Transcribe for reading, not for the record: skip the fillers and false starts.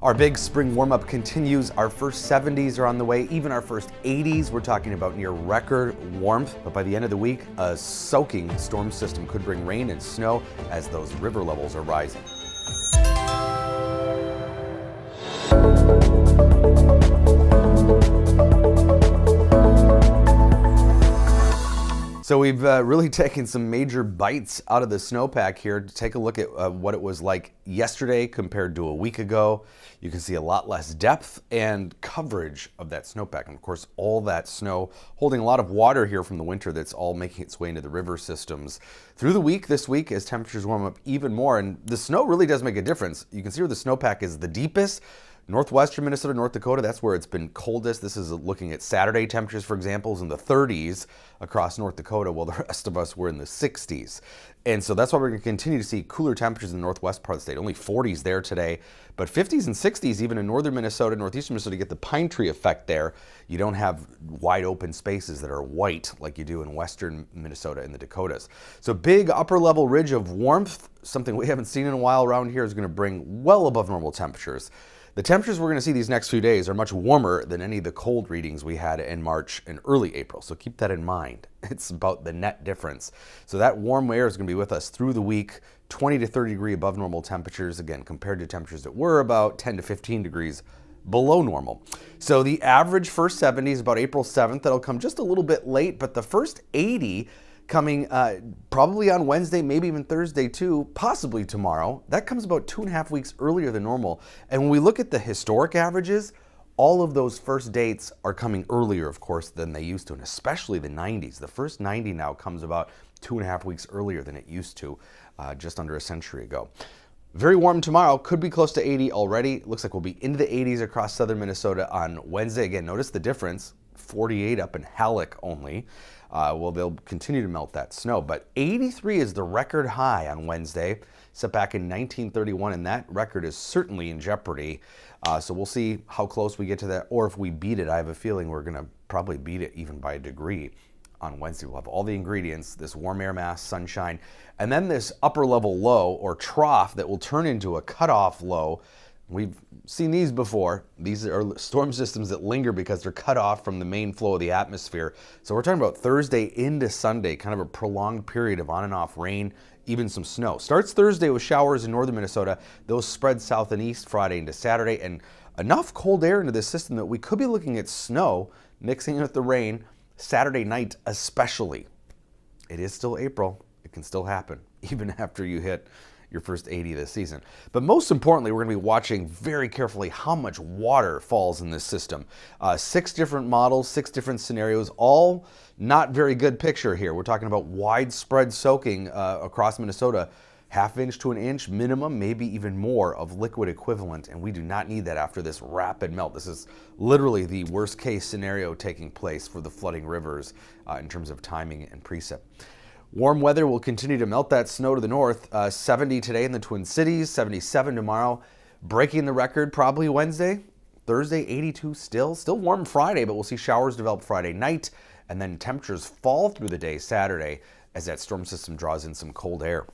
Our big spring warm-up continues. Our first 70s are on the way, even our first 80s. We're talking about near record warmth, but by the end of the week, a soaking storm system could bring rain and snow as those river levels are rising. So we've really taken some major bites out of the snowpack here to take a look at what it was like yesterday compared to a week ago. You can see a lot less depth and coverage of that snowpack. And of course, all that snow holding a lot of water here from the winter that's all making its way into the river systems. Through the week, this week, as temperatures warm up even more, and the snow really does make a difference. You can see where the snowpack is the deepest. Northwestern Minnesota, North Dakota, that's where it's been coldest. This is looking at Saturday temperatures, for example, is in the 30s across North Dakota, while the rest of us were in the 60s. And so that's why we're going to continue to see cooler temperatures in the northwest part of the state. Only 40s there today, but 50s and 60s even in northern Minnesota, northeastern Minnesota. You get the pine tree effect there. You don't have wide open spaces that are white like you do in western Minnesota and the Dakotas. So big upper level ridge of warmth, something we haven't seen in a while around here, is going to bring well above normal temperatures. The temperatures we're going to see these next few days are much warmer than any of the cold readings we had in March and early April. So keep that in mind. It's about the net difference. So that warm air is going to be with us through the week, 20 to 30 degree above normal temperatures, again, compared to temperatures that were about 10 to 15 degrees below normal. So the average first 70 is about April 7th. That'll come just a little bit late, but the first 80 coming probably on Wednesday, maybe even Thursday too, possibly tomorrow. That comes about 2.5 weeks earlier than normal. And when we look at the historic averages, all of those first dates are coming earlier, of course, than they used to, and especially the 90s. The first 90 now comes about 2.5 weeks earlier than it used to just under a century ago. Very warm tomorrow, could be close to 80 already. Looks like we'll be into the 80s across southern Minnesota on Wednesday. Again, notice the difference, 48 up in Halleck only. Well, they'll continue to melt that snow, but 83 is the record high on Wednesday, set back in 1931, and that record is certainly in jeopardy. So we'll see how close we get to that, or if we beat it. I have a feeling we're going to probably beat it even by a degree on Wednesday. We'll have all the ingredients, this warm air mass, sunshine, and then this upper level low or trough that will turn into a cutoff low. We've seen these before. These are storm systems that linger because they're cut off from the main flow of the atmosphere. So we're talking about Thursday into Sunday, kind of a prolonged period of on and off rain, even some snow. Starts Thursday with showers in northern Minnesota. Those spread south and east Friday into Saturday, and enough cold air into this system that we could be looking at snow mixing with the rain Saturday night especially. It is still April. It can still happen even after you hit your first 80 this season. But most importantly, we're going to be watching very carefully how much water falls in this system. 6 different models, 6 different scenarios, all not very good picture here. We're talking about widespread soaking across Minnesota, 1/2 inch to 1 inch minimum, maybe even more of liquid equivalent, and we do not need that after this rapid melt. This is literally the worst case scenario taking place for the flooding rivers in terms of timing and precip. Warm weather will continue to melt that snow to the north. 70 today in the Twin Cities, 77 tomorrow. Breaking the record probably Wednesday. Thursday, 82 still. Still warm Friday, but we'll see showers develop Friday night. And then temperatures fall through the day Saturday as that storm system draws in some cold air.